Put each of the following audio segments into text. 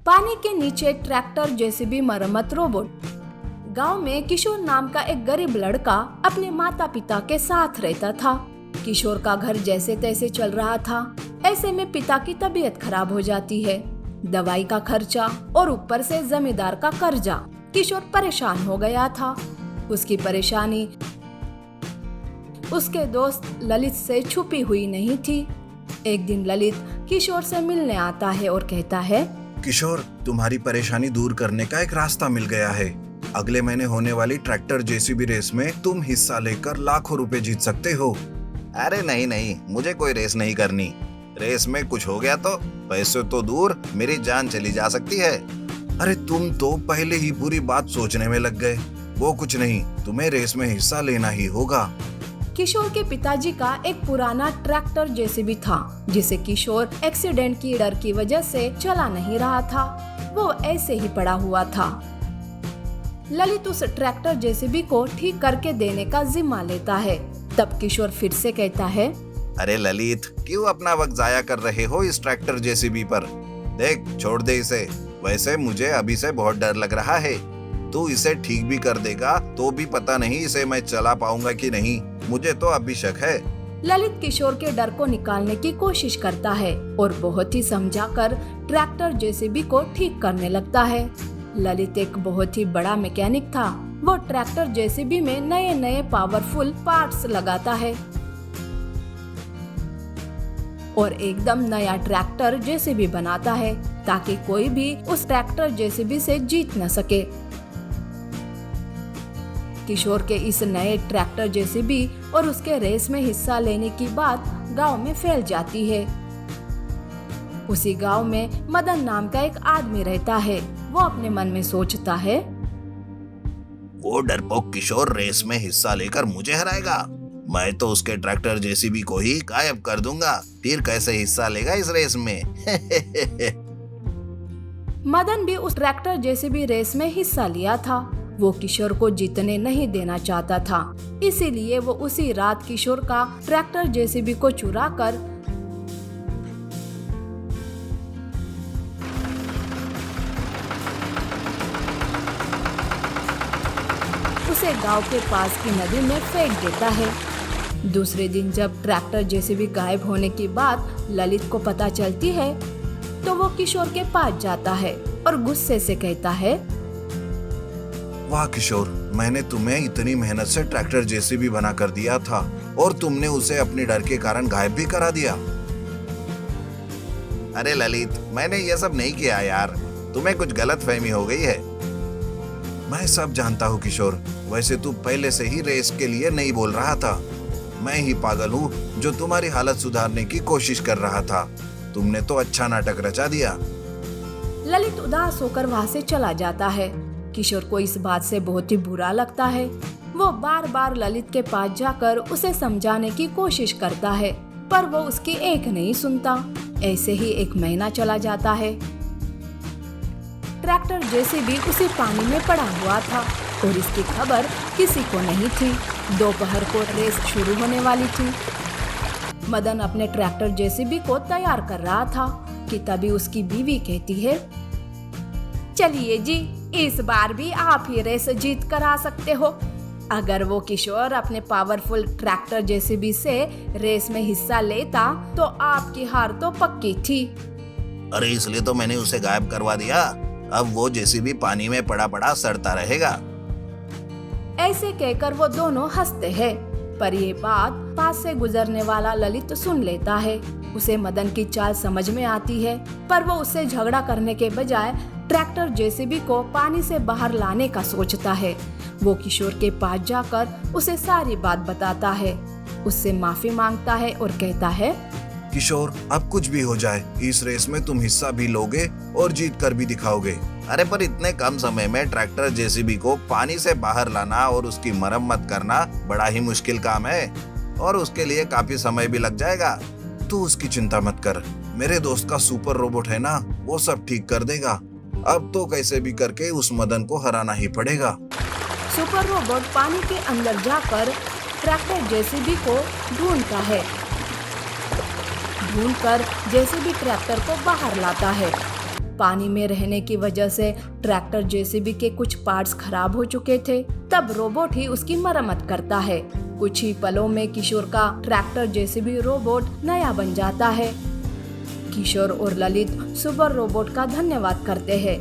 पानी के नीचे ट्रैक्टर जेसीबी मरम्मत रोबोट। गांव में किशोर नाम का एक गरीब लड़का अपने माता पिता के साथ रहता था। किशोर का घर जैसे तैसे चल रहा था। ऐसे में पिता की तबीयत खराब हो जाती है। दवाई का खर्चा और ऊपर से जमींदार का कर्जा। किशोर परेशान हो गया था। उसकी परेशानी उसके दोस्त ललित से छुपी हुई नहीं थी। एक दिन ललित किशोर से मिलने आता है और कहता है, किशोर, तुम्हारी परेशानी दूर करने का एक रास्ता मिल गया है। अगले महीने होने वाली ट्रैक्टर जेसीबी रेस में तुम हिस्सा लेकर लाखों रुपए जीत सकते हो। अरे नहीं नहीं, मुझे कोई रेस नहीं करनी। रेस में कुछ हो गया तो पैसे तो दूर, मेरी जान चली जा सकती है। अरे तुम तो पहले ही पूरी बात सोचने में लग गए। वो कुछ नहीं, तुम्हें रेस में हिस्सा लेना ही होगा। किशोर के पिताजी का एक पुराना ट्रैक्टर जेसीबी था, जिसे किशोर एक्सीडेंट की डर की वजह से चला नहीं रहा था। वो ऐसे ही पड़ा हुआ था। ललित उस ट्रैक्टर जेसीबी को ठीक करके देने का जिम्मा लेता है। तब किशोर फिर से कहता है, अरे ललित, क्यों अपना वक्त जाया कर रहे हो इस ट्रैक्टर जेसीबी पर? देख, छोड़ दे इसे। वैसे मुझे अभी से बहुत डर लग रहा है। तू इसे ठीक भी कर देगा तो भी पता नहीं इसे मैं चला पाऊंगा कि नहीं। मुझे तो अभी शक है। ललित किशोर के डर को निकालने की कोशिश करता है और बहुत ही समझाकर ट्रैक्टर जेसीबी को ठीक करने लगता है। ललित एक बहुत ही बड़ा मैकेनिक था। वो ट्रैक्टर जेसीबी में नए नए पावरफुल पार्ट्स लगाता है और एकदम नया ट्रैक्टर जेसीबी बनाता है, ताकि कोई भी उस ट्रैक्टर जेसीबी से जीत न सके। किशोर के इस नए ट्रैक्टर जेसीबी और उसके रेस में हिस्सा लेने की बात गांव में फैल जाती है। उसी गांव में मदन नाम का एक आदमी रहता है। वो अपने मन में सोचता है, वो डरपोक किशोर रेस में हिस्सा लेकर मुझे हराएगा। मैं तो उसके ट्रैक्टर जेसीबी को ही गायब कर दूंगा। फिर कैसे हिस्सा लेगा इस रेस में? मदन भी उस ट्रैक्टर जेसीबी रेस में हिस्सा लिया था। वो किशोर को जीतने नहीं देना चाहता था, इसीलिए वो उसी रात किशोर का ट्रैक्टर जेसीबी को चुरा कर उसे गांव के पास की नदी में फेंक देता है। दूसरे दिन जब ट्रैक्टर जेसीबी गायब होने की बात ललित को पता चलती है, तो वो किशोर के पास जाता है और गुस्से से कहता है, वाह किशोर, मैंने तुम्हें इतनी मेहनत से ट्रैक्टर जेसीबी बना कर दिया था और तुमने उसे अपने डर के कारण गायब भी करा दिया। अरे ललित, मैंने ये सब नहीं किया यार। तुम्हें कुछ गलत फहमी हो गई है। मैं सब जानता हूँ किशोर। वैसे तू पहले से ही रेस के लिए नहीं बोल रहा था। मैं ही पागल हूँ जो तुम्हारी हालत सुधारने की कोशिश कर रहा था। तुमने तो अच्छा नाटक रचा दिया। ललित उदास होकर वहाँ से चला जाता है। किशोर को इस बात से बहुत ही बुरा लगता है। वो बार बार ललित के पास जाकर उसे समझाने की कोशिश करता है, पर वो उसकी एक नहीं सुनता। ऐसे ही एक महीना चला जाता है। ट्रैक्टर जेसीबी उसी पानी में पड़ा हुआ था और इसकी खबर किसी को नहीं थी। दोपहर को रेस शुरू होने वाली थी। मदन अपने ट्रैक्टर जेसीबी को तैयार कर रहा था कि तभी उसकी बीवी कहती है, चलिए जी, इस बार भी आप ही रेस जीत कर आ सकते हो। अगर वो किशोर अपने पावरफुल ट्रैक्टर जेसीबी से रेस में हिस्सा लेता तो आपकी हार तो पक्की थी। अरे इसलिए तो मैंने उसे गायब करवा दिया। अब वो जेसीबी पानी में पड़ा पड़ा सड़ता रहेगा। ऐसे कहकर वो दोनों हंसते हैं, पर ये बात पास से गुजरने वाला ललित सुन लेता है। उसे मदन की चाल समझ में आती है, पर वो उससे झगड़ा करने के बजाय ट्रैक्टर जेसीबी को पानी से बाहर लाने का सोचता है। वो किशोर के पास जाकर उसे सारी बात बताता है, उससे माफी मांगता है और कहता है, किशोर, अब कुछ भी हो जाए, इस रेस में तुम हिस्सा भी लोगे और जीत कर भी दिखाओगे। अरे पर इतने कम समय में ट्रैक्टर जेसीबी को पानी से बाहर लाना और उसकी मरम्मत करना बड़ा ही मुश्किल काम है और उसके लिए काफी समय भी लग जाएगा। तू उसकी चिंता मत कर। मेरे दोस्त का सुपर रोबोट है ना, वो सब ठीक कर देगा। अब तो कैसे भी करके उस मदन को हराना ही पड़ेगा। सुपर रोबोट पानी के अंदर जाकर ट्रैक्टर जेसीबी को ढूंढता है। ढूंढकर जेसीबी ट्रैक्टर को बाहर लाता है। पानी में रहने की वजह से ट्रैक्टर जेसीबी के कुछ पार्ट्स खराब हो चुके थे। तब रोबोट ही उसकी मरम्मत करता है। कुछ ही पलों में किशोर का ट्रैक्टर जेसीबी रोबोट नया बन जाता है। किशोर और ललित सुपर रोबोट का धन्यवाद करते हैं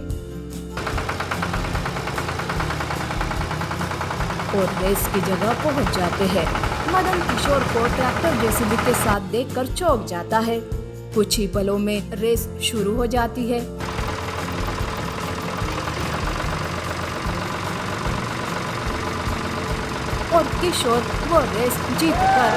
और रेस की जगह पहुंच जाते हैं। मदन किशोर को ट्रैक्टर जेसीबी के साथ देखकर चौंक जाता है। कुछ ही पलों में रेस शुरू हो जाती है। और किशोर वो रेस जीतकर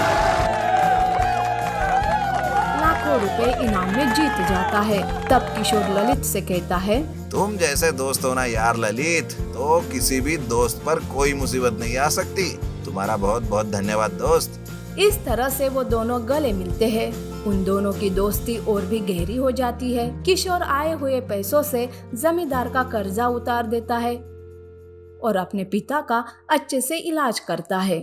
लाखों रुपए इनाम में जीत जाता है। तब किशोर ललित से कहता है, तुम जैसे दोस्त हो ना यार ललित, तो किसी भी दोस्त पर कोई मुसीबत नहीं आ सकती। तुम्हारा बहुत बहुत धन्यवाद दोस्त। इस तरह से वो दोनों गले मिलते हैं। उन दोनों की दोस्ती और भी गहरी हो जाती है। किशोर आए हुए पैसों से जमींदार का कर्जा उतार देता है और अपने पिता का अच्छे से इलाज करता है।